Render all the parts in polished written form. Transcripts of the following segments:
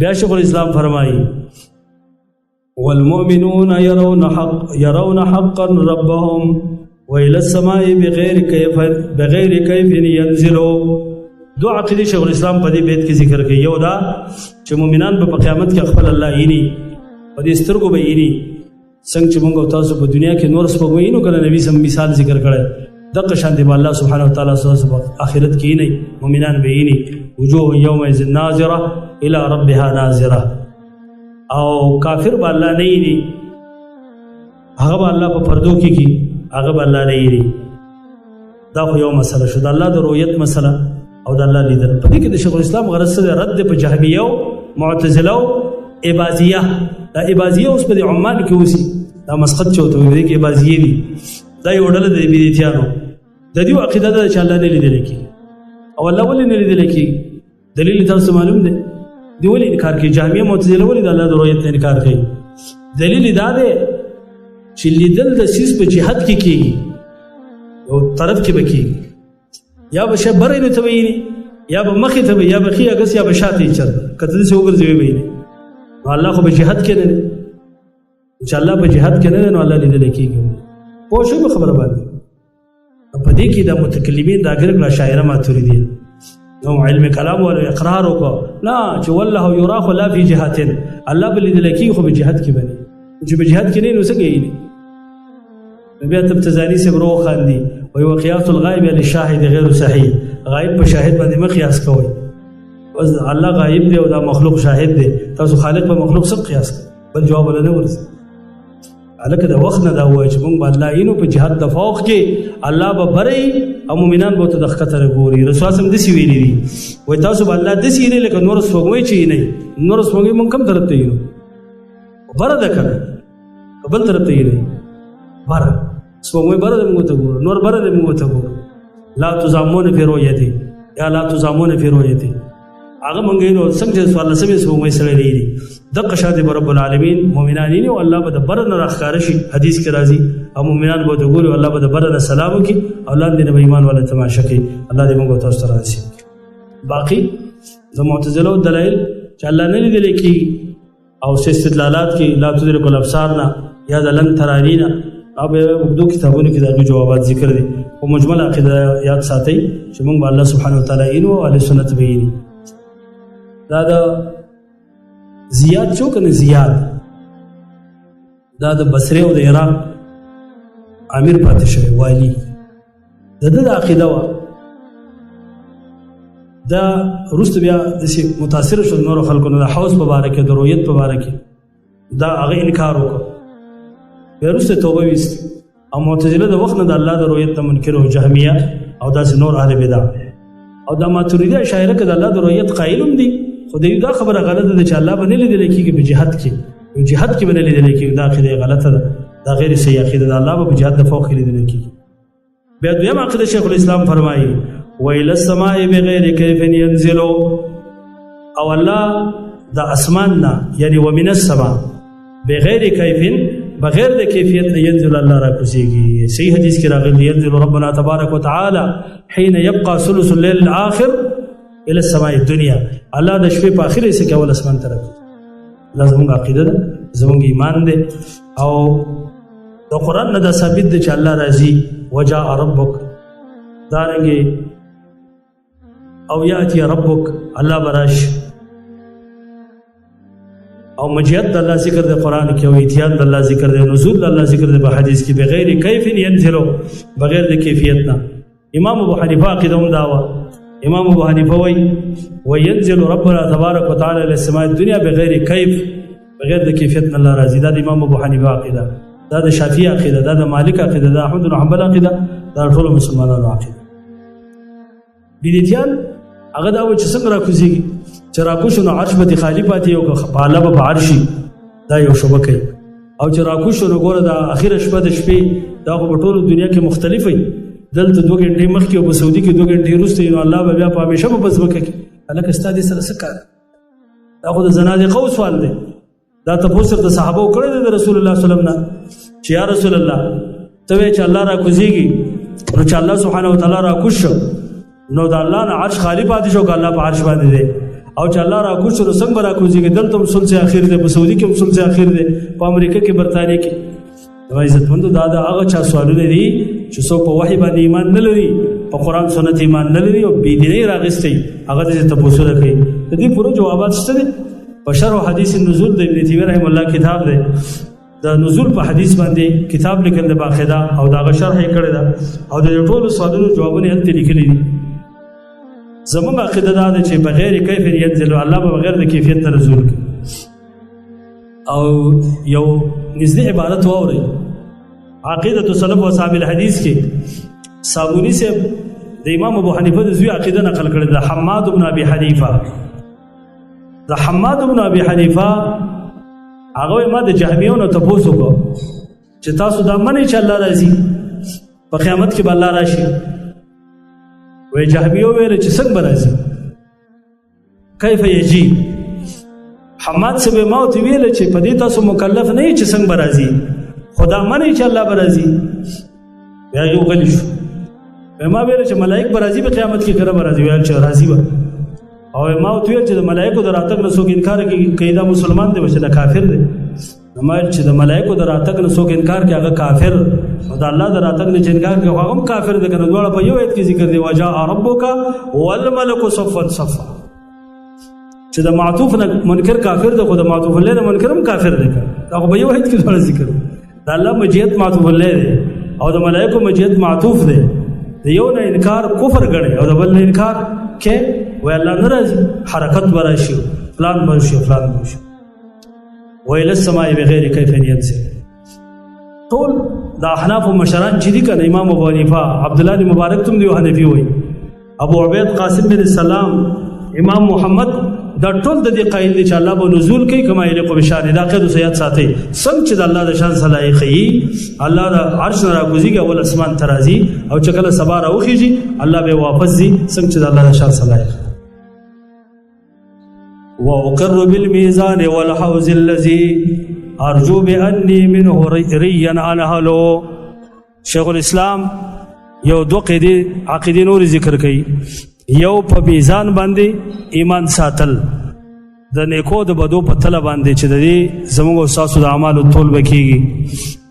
بیا شیخ الاسلام فرمائی والمؤمنون يرون حقا ربهم وإلى السماء بغیر کیف ينزلوا. دو عقیدې شیخ الاسلام په دې بیت کې ذکر کوي. یو دا چې مؤمنان په قیامت کې خپل الله ییني، په دې سترګو به ییني، څنګه چې موږ تاسو په دنیا کې نور سپوږمۍ نو کنه نبی سم مثال ذکر کړی دغه شان دی الله سبحانه وتعالى سره آخرت کې نه مؤمنان به ییني. وجوه یومئذ ناظره الى ربها ناظره. او کافر به الله نه ییني، هغه به الله په پردو کې کی، هغه به الله نه ییني. دا خو یو مسله شو، د الله د رؤیت مسله او د الله لیدل. په دې کې د شیخ الاسلام غرض څه رد په جهمیه او معتزله او اباضیه. دا اباضیه اوس په عمان کې اوسي، دا مسقط چوته وي کې اباضیه دي. دا یو ډله د بدعتیانو د دې عقیده ده چې الله نه لیدل کی او الله ولې نه لیدل کی. دلیل تاسو معلوم دی، دی ولې انکار کوي جهمیه معتزله ولې د الله د رؤیت انکار کوي؟ دلیل دا دی چې لیدل د سیس په جهاد کې کیږي، یو طرف کې بکیږي، یا به شبره نه توییني، یا به مخې ته یا به خي اگس یا به شاته چر کته څه وګرځوي ویني. الله خو په جهاد کې نه دی، چې الله په جهاد کې نه دی نو الله لیدل کیږي. پوه شو په خبره باندې؟ په دې کې د متکلمین د اګر کړه شاعره ماتوریدی نو علم کلام او اقرار وکړه لا چې والله یراخ لا فی جهات. الله بل لیدل کیږي خو په جهاد کې باندې، چې په جهاد کې نه نو څه کوي؟ نبی تبتزانی سے برو خاندي وي وقياس الغائب للشاهد غیر صحیح. غائب په شاهد باندې مقیاس کوي. الله غائب دی او دا مخلوق شاهد دی، تاسو خالق په مخلوق سره قیاس کوي، بل جواب نه ورسي. الکه د وخت نه دا وایي چې موږ الله اینو په جهاد د فوق کې الله به بری او مؤمنان به ته د خطر ګوري. رسول سم د سی ویلي دي وای تاسو به الله د سی نه لکه نور سوګوي چي نه نور سوګوي مونږ کم درته یو بره ده کنه بل درته یو بره سوګوي بره د موږ ته ګورو نور بره د موږ ته ګورو. لا تزامون فی رؤیته یا لا تزامون فی رؤیته هغه مونږ نو څنګه سوال سمې سوګوي سره لري د قشاد رب العالمین مؤمنان او الله به بر نه راخاره شي. حدیث کې راځي او مؤمنان به ګوري الله به بر نه سلام کوي اولاد دې به ایمان ولا تماشا کوي. الله دې موږ تاسو ته راځي. باقی د معتزله دلایل چې الله نه لیدل کی او استدلالات کې لا تدرک الابصار نه یا د لن ترانینا او اردو کتابونو کې دا جوابات ذکر دي. او مجمل عقیده یاد ساتي چې موږ الله سبحانه وتعالى اینو اهل سنت بینی. دا زیاد چو کنه زیاد دا د بصره او د عراق امیر پاتې شوی والی د عقیده وا دا رست بیا د متاثر شو نور خلکو نه حوس په باره کې د رؤیت په باره کې دا هغه انکار وکړ. بیا رست توبه وست او معتزله د وخت نه د الله د رؤیت منکر او جهمیه او داسې نور اهل بدع او د ماتوریدی اشاعره کې د الله د رؤیت قائلون دي. خو دا خبره غلطه ده چې الله باندې لیدل کېږي په جهاد کې، په جهاد کې باندې لیدل کېږي. دا عقیده غلطه ده، دا غیر صحیح عقیده ده. الله په جهاد د فوق لیدل کېږي. بیا دویم عقیده شیخ الاسلام فرمایي وإلى السماء بغیر کیف ينزل. او الله د اسمان نه یعنی ومن السماء بغیر کیف بغیر د کیفیت ينزل الله را کوزيږي. صحیح حدیث کې راغلی ينزل ربنا تبارک وتعالى حين يبقى ثلث الليل الاخر الى السماء الدنيا. الله د شپې په اخر کې کول اسمان طرف. دا زموږ عقیده ده، زموږ ایمان ده. او د قران نه دا ثابت ده چې الله راضي وجاء ربک دارنګي او یاتی ربک الله براش او مجیت د الله ذکر د قران کې او اتیان د الله ذکر د نزول د الله ذکر د حدیث کې بغیر کیف ينزل بغیر د کیفیت نه. امام ابو حنیفه عقیده هم داوا. امام ابو حنیفه وينزل ربنا تبارک وتعالى الى السماء الدنيا بغیر کیف بغیر د کیفیت نه الله راضي. دا د امام ابو حنیفه عقیده، دا د شافعی عقیده، دا د مالک عقیده، دا احمد بن حنبل عقیده، دا ټول مسلمانانو عقیده. بدعتيان هغه دا و چې څنګه راکوزيږي چې راکوشو نو عرش به خالی پاتې او بالا به عرشي دا یو شوبکه او چې راکوشو نو ګوره د اخیره شپه د شپې دا په ټول دنیا کې مختلف وي. دلته 2 غنټې مخکې او په سعودي کې 2 غنټې وروسته نو الله به بیا په همیشه په بزمکه کې الک استاد سره څه کار. دا خو د زنادقه سوال دی. دا تاسو د صحابه کړه د رسول الله صلی الله علیه وسلم چې یا رسول الله ته چې الله راکوزيږي نو چې الله سبحانه وتعالى راکوشو نو د الله نه عرش خالی پاتې شو که الله په عرش باندې دی او چې الله را کوشر څنګه را کوزيږي دلته هم سلسله اخر ده، په سعودي کې هم سلسله اخر ده، په امریکا کې برتانیې کې. نو عزتمندو دا هغه چا سوالونه دي چې څوک په وحي باندې ایمان نه لري، په قرآن سنت ایمان نه لري او بېدینۍ راغستی، هغه دې تپوسونه کوي. د دې پوره جوابات شته دي په شرح حدیث النزول د ابن تیمیه رحمه الله کتاب دی، د نزول په حدیث باندې کتاب لیکل د باقاعده او دا شرح یې کړی ده او د ټولو سوالونو جوابونه هلته لیکلي دي. زموږ عقیده دا ده چې بغیر کیف ینزل، الله به بغیر د کیفیت نه نزول کوي. او یو نږدې عبارت واورئ، عقیدة سلف و اصحاب الحدیث کې صابونی سے د امام ابو حنیفه د زوی عقیده نقل کړې ده. حماد بن ابي حنیفه، د حماد بن ابي حنیفه هغه ما د جهمیو نه تاسو کو چې تاسو دا منئ چې الله راځي، په قیامت کې به الله راشي. وې جهمیو ویل چې څنګه راځي، کیف یجي. حماد سے به موت ویل چې په دې تاسو مکلف نه یې چې څنګه راځي، خدا منئ چې الله به راځي. بیا یو غلی شو، ما ویل چې ملائک به راځي په قیامت کې، کله به راځي، ویل چې راځي به. او ما ویل چې د ملائکو د راتګ نه څوک انکار کوي دا مسلمان دی چې دا کافر دی. نو ما ویل چې د ملائکو د راتګ نه څوک انکار کوي هغه کافر، او د الله د راتګ نه چې انکار کوي هغه هم کافر دی. کنه دواړه په یو آیت کې ذکر دی، وجاء ربک والملک صفا صفا. چې د معطوف نه منکر کافر دی، خو د معطوف له نه منکر هم کافر دی. هغه په یو آیت کې دواړه ذکر دی. د الله مجیت معطوف له دی او د ملائکو مجیت معطوف دی. د یو نه انکار کفر ګڼي او د بل نه انکار کې وای الله ناراضي، حرکت ورشي، پلان ورشي، پلان ورشي. ویل السماء بغیر کیف ینزل. ټول د احناف مشران چې دي کنه، امام ابو حنیفه، عبد الله بن مبارک تم دی حنفي وای، ابو عبید قاسم بن سلام، امام محمد، دا ټول د دې قائل دي چې الله به نزول کوي کما یلیق بشان. دا قید سیات ساتي څنګه چې د الله د شان صلاحي خي، الله د عرش نه راګوزيږي اول اسمان ترازي، او چې کله سبا راوخیږي الله به واپس ځي څنګه چې د الله د شان صلاحي. واقر بالميزان والحوض الذي ارجو باني منه ريا انهلو. شیخ الاسلام یو دو عقیدې نور ذکر کوي، یو په میزان باندې ایمان ساتل د نیکو د بدو په تله باندې چې د دې زموږ اساسو د اعمالو تول بکیږي،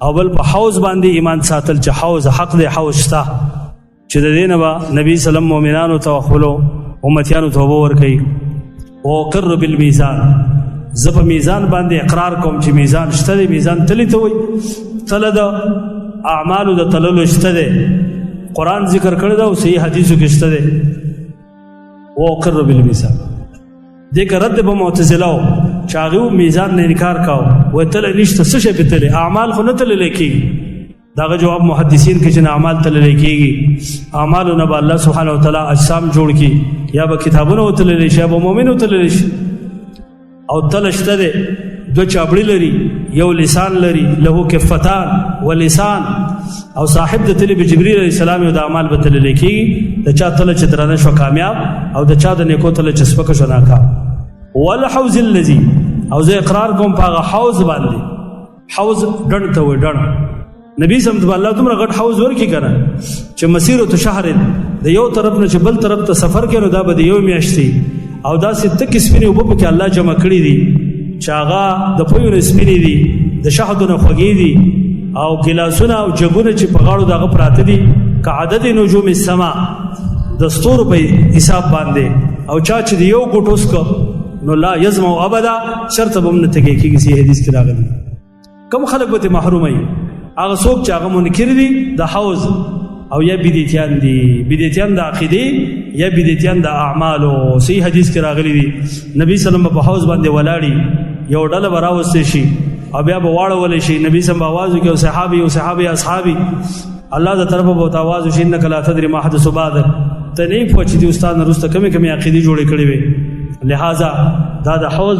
او بل په حوض باندې ایمان ساتل چې حوض حق دی، حوض شته چې د دې نه به نبی سلام مؤمنانو ته خپلو امتیانو توبه ورکوي. وقر بالمیزان، زه په میزان باندې اقرار کوم چې میزان شته دی. میزان تلی ته وایي، تله د اعمالو د تللو شته دی، قرآن ذکر کړی ده او صحیح حدیثو کې شته دی. وقر بالمیزان دې رد به معتزله چې هغه میزان نه انکار کاو، وایي تله نشته، څه شی په تله، اعمال خو نه تللی کېږي. داغه جواب محدثین کې چې اعمال تللی کېږي، اعمالو نه به الله سبحانه وتعالی اجسام جوړ کړي، یا به کتابونه وتللی شي، یا به مؤمن وتللی شي. او تله شته دی، دو چابړي لري، یو لسان لري، له کفتان و لسان، او صاحب د تله به جبرئیل علیه السلام یو د اعمال به تللی کېږي. د چا تله چې درانه شو کامیاب، او د چا د نیکو تله چې سپکه شو ناکام. والحوض الذي، او زه اقرار کوم په هغه حوض باندې. حوض ډنډ ته وایي، ډنډ. نبی سمت الله دومره غټ حوض ورکړي که نه چې مسیرة شهر، د یو طرف نه چې بل طرف ته سفر کوي نو دا به د یو میاشتې، او داسې تکې سپینې اوبه پکې الله جمع کړي دي چې هغه د پویو نه سپینې دي، د شهدو نه خوږې دي، او ګیلاسونه او جګونه چې په غاړو د هغه پراته دي کعدد نجوم السما، د ستورو په حساب باندې. او چا چې د یو ګوټ وڅکه نو لا یزمع ابدا، شرط به هم نه تږی کېږي. صحیح حدیث کې راغلی. کوم خلک به محروم وي؟ هغه څوک چې هغه منکر دي د حوض، او یا بدعتیان دي، بدعتیان د عقیدې یا بدعتیان د اعمالو. صحیح حدیث کې راغلی دي نبی سلام په حوض باندې ولاړی، یو ډله به راوستې شي او بیا به واړولی شي، نبی سم آواز وکړي، او صحابي او صحابي اصحابي الله د طرفه به آواز وشي، انک لا تدري ما حدث بعد، ته نه پوه چې دې استاد نه وروسته کمې کمې عقیدې جوړې کړې وي. لہذا دا د حوض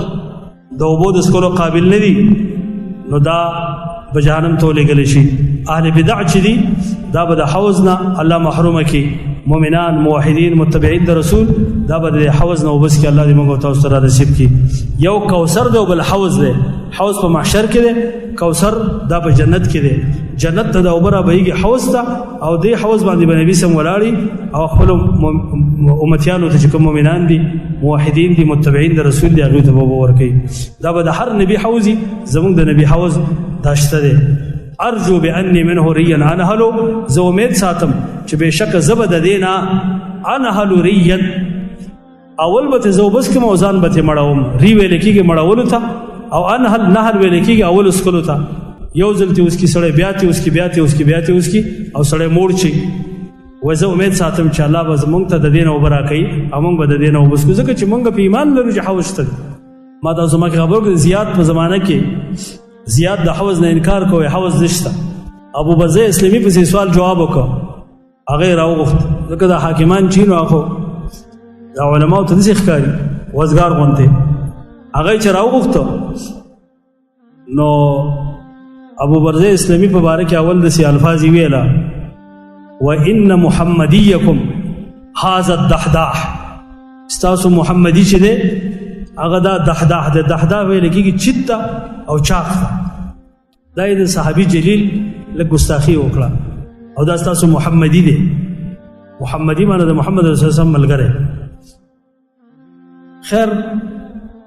د اوبو د څښلو قابل نه دي، نو دا به جهنم ته ولېږلی شي. اهل بدع چې دي دا به د حوض نه الله محرومه کړي. مؤمنان، موحدین، متبعین د رسول، دا به د حوض نه وبس کړي. الله دې موږ او تاسو ته را نصیب کړي. یو کوثر دی او بل حوض دی. حوض په محشر کې دی، کوثر دا په جنت کې دی. جنت ته د اوبه رابهیږي حوض ته، او دې حوض باندې به نبي سم ولاړي او خپلو امتیانو ته چې کوم مؤمنان دي، موحدین دي، متبعین د رسول دي، هغوی ته به اوبه ورکوي. دا به د هر نبي حوض وي. زموږ د نبي حوض دا شته دی. ارجو بانی منه ریا انهلو، زه امید ساتم چې بېشکه زه به د دې نه انهلو ریا، اول به زه وبس کوم او ځان به ترې مړوم. ری ویل کېږي مړولو ته، او انهل نهل ویل کېږي اول اسکلو ته. یو ځل تې وسکي سړی، بیا تې وسکي، بیا تې وسکي، بیا تې وسکي، او سړی موړ شي. وایي زه امید ساتم چې الله به زموږ ته د دې نه اوبه راکوي او موږ به د دې نه اوبه څښو، ځکه چې موږ په ایمان لرو چې حوض شته. ما تاسو ما کې خبر کړم زیات په زمانه کې زیات د حوض نه انکار کوي، حوض نشته. ابو برزه اسلامي پسې سوال جواب وکړ، هغه یې راوغوښت، ځکه دا حاکمان چې نو هغه د علماو ته داسې ښکاري وزګار غوندې. هغه یې چې راوغوښته نو ابو برزه اسلامي په باره کې اول داسې الفاظ یې ویله: وَإِنَّ مُحَمَّدِيَّكُمْ هَذَا الدَّحْدَاحِ، ستاسو محمدي چې دی هغه دا دحداح دی. دحداح ویل کېږي چیت ته او چاق ته. دا یې د صحابي جلیل لږ ګستاخي وکړه، او دا ستاسو محمدي دی. محمدي معنی د محمد رسول الله ملګری. خیر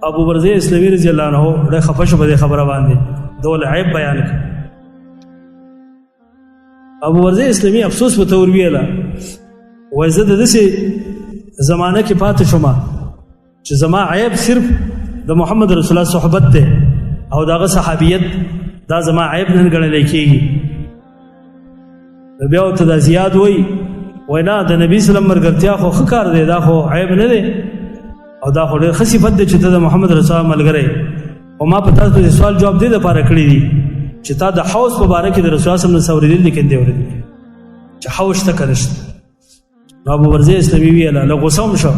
ابو برزه اسلامي رضی الله عنه ډېر خفه شو په دې خبره باندې، دول عیب بیان کړ. ابو برزه اسلامي افسوس په تور ویله، وایي زه د داسې زمانه کې پاتې شوم چې زما عیب صرف د محمد رسول الله صحبت دی او دغه صحابیت، دا زما عیب نه ګڼلی کېږي. بیا ورته دا زیاد وایي نه د نبي سلم ملګرتیا خو ښه کار دی، دا خو عیب نه دی، او دا خو ډېر ښه صفت دی چې ته د محمد رسول الله ملګری. او ما په تاسو د سوال جواب دې دپاره کړي دي چې تا د حوض په باره کې د رسول الله صلی الله علیه وسلم اورېدل دي که دې اورېدلي چې حوض شته که نشته. نو ابو برزه اسلامي ویله، لږ غوسه هم شو،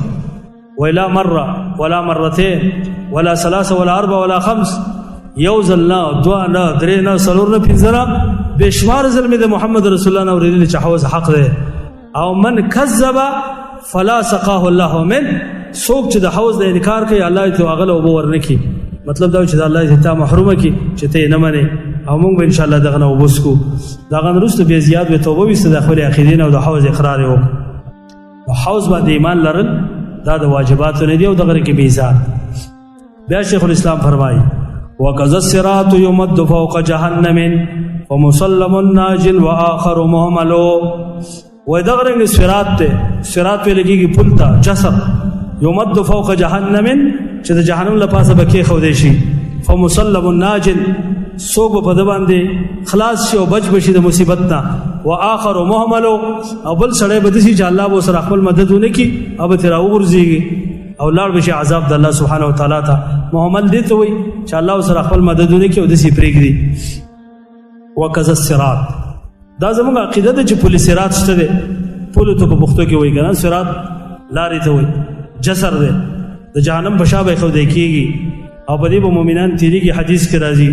وایي لا مره ولا مرتين ولا ثلاثه ولا اربع ولا خمس، یو ځل نه، دوه نه، درې نه، څلور نه، پنځه نه، بې شمار ځل مې د محمد رسول الله نه اورېدلي چې حوض حق دی. او من کذب فلا سقاه الله من، څوک چې د حوض د انکار کوي الله یې هغه له اوبه ورنکړي. مطلب دا چې د الله یې تا محرومه کړي چې ته یې نه منې، او موږ به انشاءالله دغه نه اوبه څښو. د هغه نه وروسته بیا زیات به توبه ویسته د خپلې عقیدې نه او د حوض اقرار یې وکړو. او حوض باندې ایمان لرل دا د واجباتو نه دي او دغه کې بیزار. بیا شیخ الاسلام فرمایي: وَكَذَا الصِّرَاطُ يُمَدُّ فَوْقَ جَهَنَّمٍ وَمُسَلَّمٌ نَاجٍ وَآخَرُ مُهْمَلٌ. وایي دغه رنګ صراط دی. صراط ویل کېږي پل ته، جسر. یمد فوق جهنم، چې د جهنم له پاسه به کېښودی شي. فمسلم ناج، څوک به په ده باندې خلاص شي او بچ به شي د مصیبت نه. وآخر مهمل، او بل سړی به داسي چې الله به ورسره خپل مدد ونه کړي او به ترې راوغورځېږي او لاړ به شي عذاب د الله سبحانه وتعالی ته. مهمل دې ته وایي چې الله ورسره خپل مدد ونه کړي او داسې پرېږدي. وکذا الصراط، دا زموږ عقیده ده چې پل صراط شته دی. پلو ته په پښتو کې وایي که نه، صراط لارې ته وایي. جسر دی، د جهنم په شا به ایښودی کېږي او په دې به مؤمنان تېرېږي. حدیث کې راځي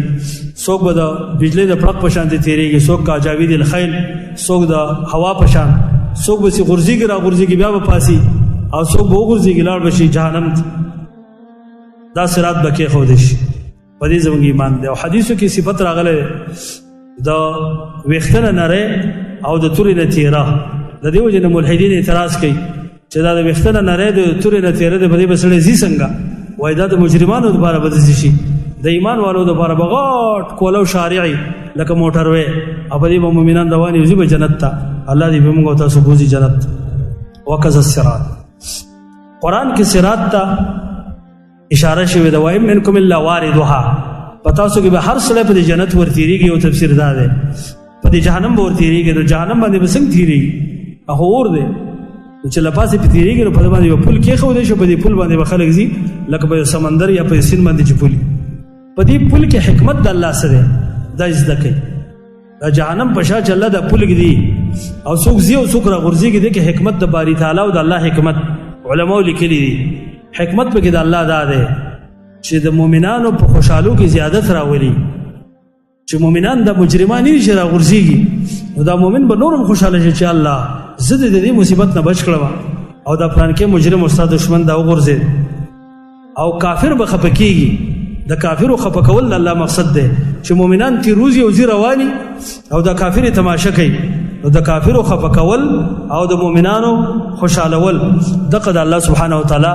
څوک به د بجلۍ د پړق په شانتې تېرېږي، څوک کاجاوید الخیل، څوک د هوا په شان، څوک به سي غورځېږي را غورځېږي بیا به پاسي، او څوک به وغورځېږي لاړ به شي جهنم ته. دا صراط به کېښودی شي. په دې زموږ ایمان دی. او حدیثو کې صفت راغلی د ویښته نه نری او د تورې نه تېره. د دې وجې نه ملحدین اعتراض کوي چې دا د ویښته نه نری د تورې نه تېره دی، په دې به سړی ځي څنګه؟ وایي دا د مجرمانو دپاره به داسې شي، د ایمان والو دپاره به غټ کولو شارعي لکه موټروی، او په دې به مؤمنان روان وي، ځي به جنت ته. الله دې به موږ او تاسو بوځي جنت. وکذا الصراط، قرآن کې صراط ته اشاره شوې ده. وإن منکم الا واردها، په تاسو کې به هر سړی په دې جنت ورتېرېږي. یو تفسیر دا دی په دې جهنم به ورتېرېږي. نو جهنم باندې به څنګه تېرېږي؟ هغه اور دی چې له پاسې پې تېرېږي، نو په ده باندې یو پل کېښودی شو، په دې پل باندې به خلک ځي لکه په یو سمندر یا په سیند باندې چې پل. په دې پل کې حکمت د الله څه دی دا زده کوي. د جهنم په شا چې الله دا پل ږدي او څوک ځي او څوک راغورځېږي، دې کې حکمت د باري تعالی او د الله حکمت علماو لیکلي دي. حکمت پکې د الله دا دی چې د مؤمنانو په خوشحالو کې زیادت راولي، چې مؤمنان د مجرمان نه شي راغورځېږي، نو دا مؤمن به نور هم خوشحاله شي چې الله زه د دې مصیبت نه بچ کړم او دا پلانکې مجرم او ستا دشمن دا وغورځېد. او کافر به خفه کېږي. د کافرو خفه کول د الله مقصد دی چې مؤمنان تی روزي او زی رواني او د کافر تماشا کوي او د کافرو خفقول او د مؤمنانو خوشالول دغه د الله سبحانه و تعالی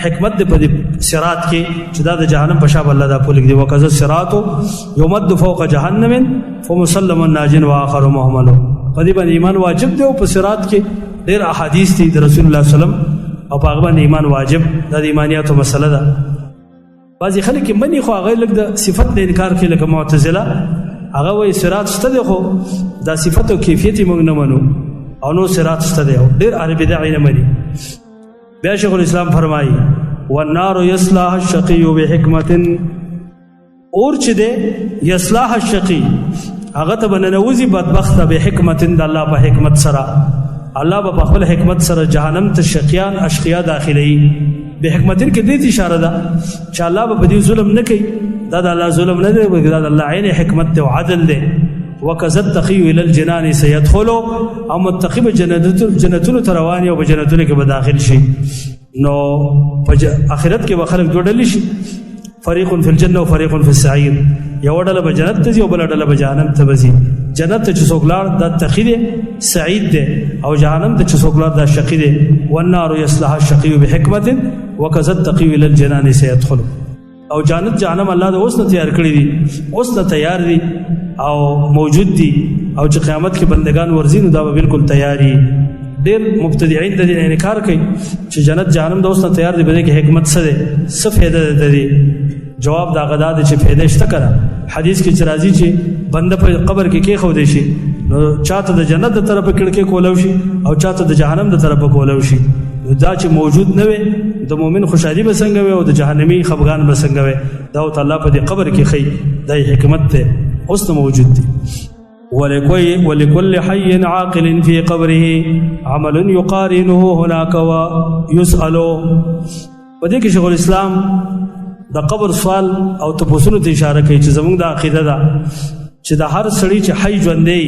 حکمت په صراط کې چې دا د جهنم په شاب الله دا پولیک دی وکذا صراط یمد فوق جهنم فمسلم الناجن واخر محمل په دې باندې ایمان واجب دی او په صراط کې ډېر احادیث دي د رسول الله صلی الله علیه وسلم او په هغه باندې ایمان واجب د ایمانیاتو مسله ده. بعضی خلک مني خو هغه لږ د صفت د انکار کوي لکه معتزله هغه وایي صراط شته دی خو دا صفت او کیفیت موږ نه منو او نو صراط شته دی او ډېر اهل بدع نه مني. بیا شیخ الاسلام فرمایي والنار یصلاح الشقی بحکمت اور چې دی یصلاح الشقی هغه ته بننوزي بدبخت بحکمت د الله په حکمت سره الله په خپل حکمت سره جهنم ته شقیان اشقیا داخلي به حکمتین کې دې اشاره ده چې الله به دې ظلم نه کوي دا د الله ظلم نه دی بلکې دا د الله عین حکمت او عدل دی. وکذا التقی الى الجنان سيدخل او متقی جنتونو تروانی او جنتونو کې به داخل شي. نو اخرت کې به خلک دوه ډلې شي فریق فی الجنه و فریق فی السعیر یو ډله به جنت ته ځي او بل ډله به جهنم ته ځي. جنت ته چې څوک لاړ دا تقی دی سعید دی او جهنم ته چې څوک لاړ دا شقی دی. والنار یصلح الشقی بحکمت وکذا التقی الى الجنان سيدخل او جنت جهنم الله د اوس نه تیار کړی دي اوس نه تیار دي او موجود دي او چې قیامت کې بندگان ورزین دا به بالکل تیاری. ډېر مبتدعين د دې انکار کوي چې جنت جهنم د اوس نه تیار دي به کې حکمت څه ده څه فائدہ ده دي. جواب دا غدا ده چې فائدہ شته کړه حدیث کې چې راځي چې بنده په قبر کې خو دي شي نو چاته د جنت د طرف کړکې کولو شي او چاته د جهنم د طرف کولو شي. دا چې موجود نه وي د مؤمن خوشحالي به څنګه وي او د جهنمی خفګان به څنګه وي دا تعالی په دې قبر کې خي د حکمت ته اوس موجود دي. ولكل حي عاقل في قبره عمل يقارنه هناك ويسأل. په دې کې شیخ الاسلام د قبر سوال او تپوسونو ته اشاره کوي چې زموږ د عقیده ده چې د هر سړي چې حي ژوندی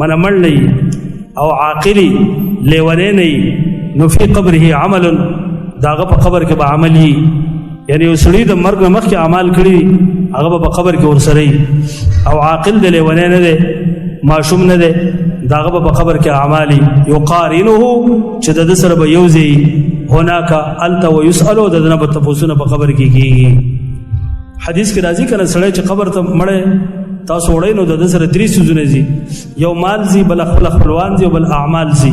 منمړ نه او عاقلی لیونی نه نو فی قبره عمل داغه په قبر کې به عمل وي یعنی یو سړي د مرګ مخکې اعمال کړي هغه په قبر کې ورسره او عاقل د لیونی نه دی معصوم نه دی داغه په قبر کې اعمال یقارنه چې د سره به یوزي هناك الت ويسأل د نه په تفوسونه په قبر کې کیږي. حدیث کې راځي کنه سړی چې قبر ته مړ تاسو وړئ نو د سره درې سيزونه زی یو مال زی بل خپل خپلوان زی بل اعمال زی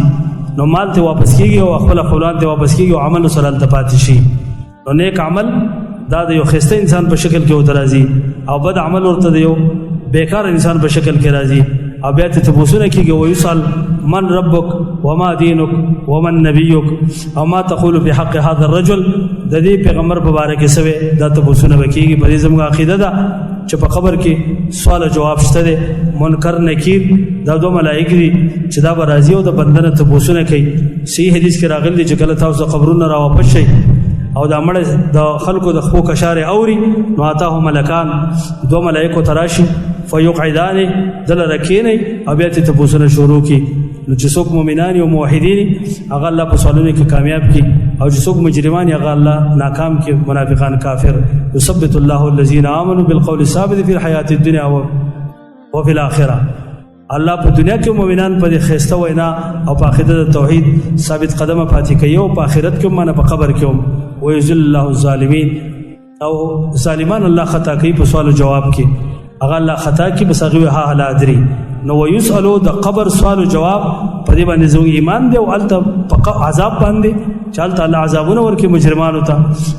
نو مال ته واپس کیږي او خپل خپلوان ته واپس کیږي او عمل سره التپات شي. نو نیک عمل دا د یو خسته انسان په شکل کې وترازي او بد عمل ورته د یو بیکار انسان په شکل کې راځي او بیا ته تبوسونه کیږي او یسال من ربک وما دینک ومن نبیک او ما تقول بحق هذا الرجل د دې پیغمبر مبارک سوي دا تبوسونه وکیږي. په دې زموږ عقیده ده چې په قبر کې سوال جواب شته دي منکر نکیر دا دوه ملائکه دي چې دا به راځي او د بندنه تبوسونه کوي. صحیح حدیث کې راغلی چې کله تاسو قبرونه را واپس شئ او دا مړ د خلکو د خپو کشاره اوري نو اتاه ملکان دو ملائکه تراشي فیقعدان دل رکینی او بیا ته تبوسونه شروع کی. نو چې څوک مؤمنان او موحدین هغه الله په سوالونو کې کامیاب کی او چې څوک مجرمان هغه الله ناکام کی منافقان کافر. یثبت الله الذين امنوا بالقول الثابت في الحیات الدنيا وفي الاخره. الله په دنیا کې مؤمنان په خسته وینا او په عقیده توحید ثابت قدمه پاتې کوي او په آخرت کې معنی په قبر کې ويذل الله الظالمین او ظالمان الله خطا کوي په سوال او جواب کې هغه الله خطا کوي بس هغه ها حال ادري نو ويسالو د قبر سوال او جواب په دې باندې زموږ ایمان دی او الته عذاب باندې چالت الله عذابونه ورکه مجرمانو ته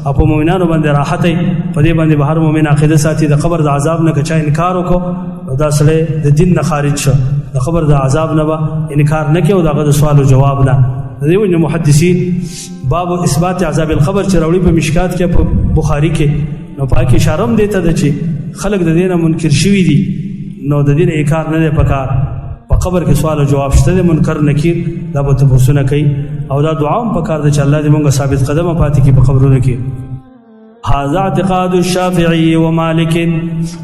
او په مؤمنانو باندې راحت په دې باندې به هر مؤمن عقیده ساتي د قبر د عذاب نه کچا انکار وکړو دا سره د دین نه خارج شو د قبر د عذاب نه انکار نه کوي او دغه سوال او جواب نه. دیو محدثین باب اثبات عذاب القبر چې راوړي په مشکات کې په بخاری کې نو پاکي اشاره هم دیته د چې خلق د دینه منکر شوی دي نو د دین انکار نه پکار په قبر کې سوال او جواب شته منکر نکیر دا به تبوسونه کوي او دا دعا هم پکار د چې الله دې موږ ثابت قدمه پاتې کې په قبرونو کې. هذا اعتقاد الشافعي ومالك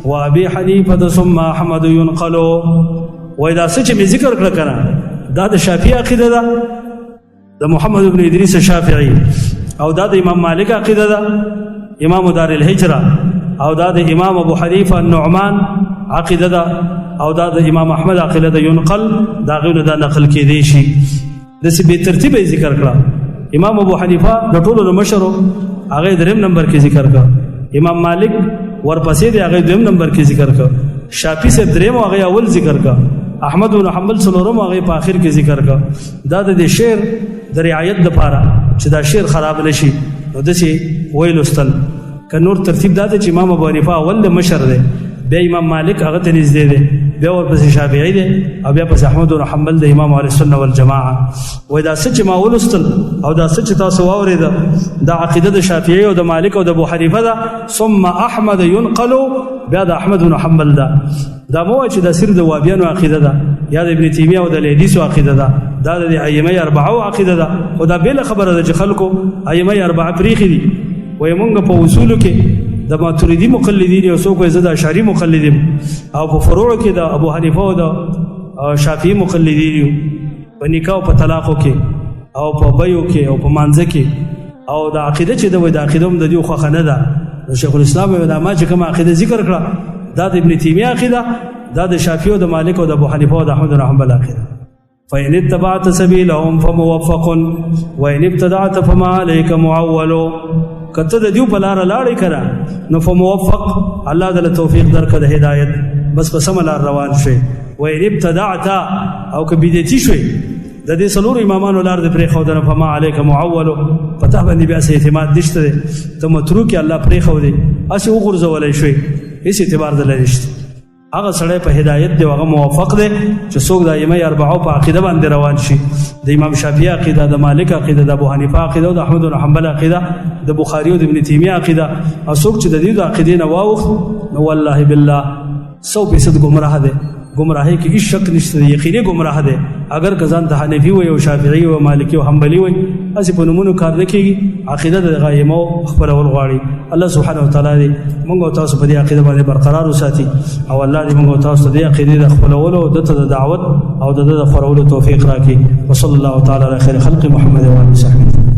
وابي حنيفه ثم احمد ينقل. واذا سچ می ذکر کړه کنه دا د شافعي عقیده ده د محمد ابن ادریس شافعي او دا د امام مالک عقیده ده امام دار الهجره او دا د امام ابو حنیفه النعمان عقیده ده او دا د امام احمد عقیده ده ينقل دا غوونه دا نقل کېدی شي د سی به ترتیب ذکر کړه امام ابو حنیفه د ټولو مشر هغه دریم نمبر کې ذکر کړه امام مالک ورپسې دی هغه دویم نمبر کې ذکر کړه شافعی سے دریم هغه اول ذکر کړه احمد بن حنبل څلورم هغه په اخر کې ذکر کړه دا د شعر د رعایت لپاره چې دا شعر خراب نشي نو دسی ویل استل ک نور ترتیب دا چې امام ابو حنیفه اول مشر دی بیا امام مالک هغه ته نږدې دی بیا ورپسې شافعی دی او بیا پس احمد بن حنبل د امام اهل سنت والجماعه وای دا سچ ما ولستل او دا سچ تاسو واورید دا عقیده د شافعی او د مالک او د ابو حنیفه دا ثم احمد ينقل بیا د احمد بن حنبل دا مو چې د سر د وابیانو عقیده ده یا د ابن تیمیه او د حدیث عقیده ده دا د ائمه اربعه عقیده ده خدا بل خبره ده چې خلکو ائمه اربعه پریخي دي وای مونږ په اصول کې د ماتوریدی مقلدین او څوک زه د اشعری مقلدین او په فروع کې د ابو حنیفه او د شافعی مقلدین په نکاح او په طلاق کې او په بیو کې او په مانځ کې او د عقیده چې د عقیده هم د دې خو خنه ده شیخ الاسلام او د ما چې کوم عقیده ذکر کړه دا د ابن تیمیه عقیده دا د شافعی او د مالک او د ابو حنیفه او د احمد بن حنبل عقیده فإن اتبعت سبيلهم فموفق وإن ابتدعت فما عليك معول کته د دیو بلار لاړې کړه نو فموفق الله دې توفیق درکړه د هدایت بس په سم لار روان شي وإن ابتدعت او کبیدتی شوي د دې سلور امامانو لار دې پرې خو دنه فما عليك معول پته باندې بیا سه اعتماد نشته ته متروک الله پرې خو دې اسی وګرځولای شوي هیڅ اعتبار دلته نشته هغه سړی په هدایت دی هغه موافق دی چې څوک د ائمه اربعه په عقیده باندې روان شي د امام شافعی عقیده د مالک عقیده د ابو حنیفه عقیده او د احمد بن حنبل عقیده د بخاری او د ابن تیمیه عقیده او څوک چې د دې عقیده نه واوخ نو والله بالله 100% گمراه دی گمراهی کې هیڅ شک نشته یقیني گمراه دی اگر کزان ته حنفی وي او شافعی او مالکی او حنبلی وي اسی په نمونه کار نه کیږي عقیده د غایمو خپل ول غواړي الله سبحانه وتعالى دې موږ تاسو په دې عقیده باندې برقرار وساتي او الله دې موږ تاسو دې عقیده د خپل ول او د دعوت او د خورولو توفیق راکړي وصلی الله تعالی علی خیر خلق محمد و علیه وصحبه